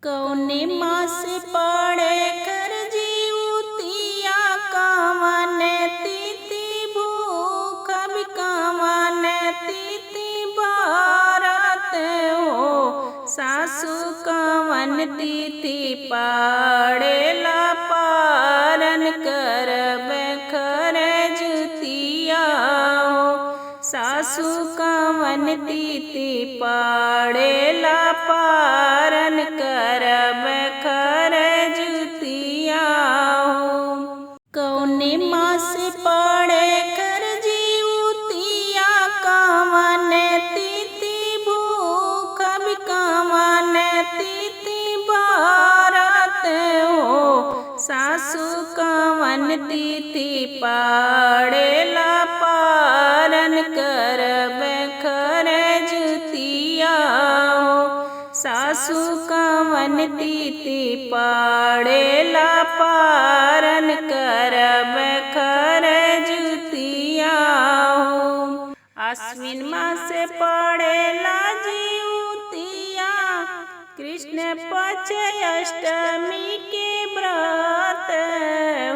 कौने मास पड़े कर जीवतिया कवन तिथि भूख भी कवन तिथि बारत हो। सासु कवन तिथि पड़ेला पारन करबे खरजुतिया हो। सासु कवन तिथि पड़ेला पारन करबे खरजुतिया हो। कौने मास पड़े कर जीवतिया कवन तिथि भूख भी कवन तिथि बारत हो। सासु कवन तिथि पड़ेला पारन करबे खरजुतिया हो। सासु कवन तिथि पड़ेला पारन करबे खरजुतिया हो। आश्विन मास पड़ेला जीवतिया कृष्ण पक्ष अष्टमी के व्रत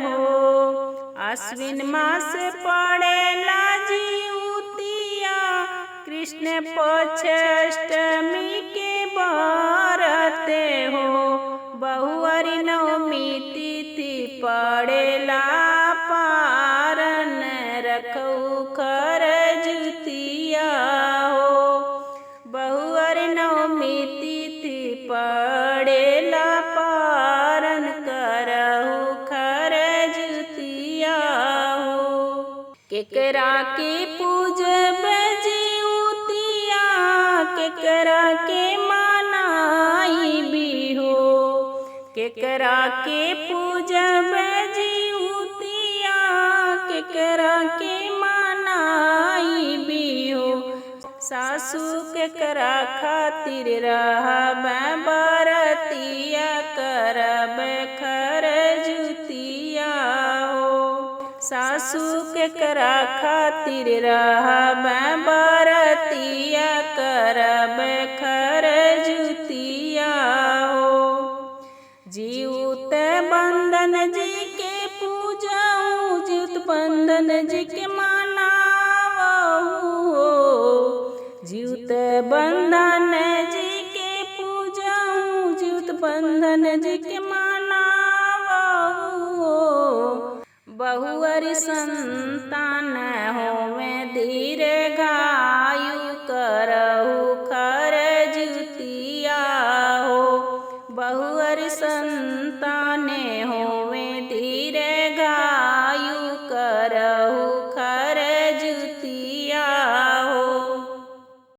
हो। आश्विन मास पड़ेला जीवतिया कृष्ण पक्ष अष्टमी के व्रत हो। बहुअरी नवमी तिथि पड़ेला पारन रखऊ खरजुतिया हो। बहुअरी नवमी तिथि पड़ेला पारन करहु खरजुतिया हो। केकरा के पूजबे जीवतिया केकरा के मनाई भी हो। केकरा के पूजबे जीवतिया केकरा के मनाई भी हो। सासु केकरा खातिर रहबे बरतिया करबे खरजुतिया हो। सासु केकरा खातिर रहबे बरतिया करबे खरजुतिया हो। जीउत बंदन जी के पूजऊ जीउत बंदन जी के मनावहु हो। जीउत बंदन जी के पूजऊ जीउत बंदन जी के मनावहु हो। बहुअरी संतान हो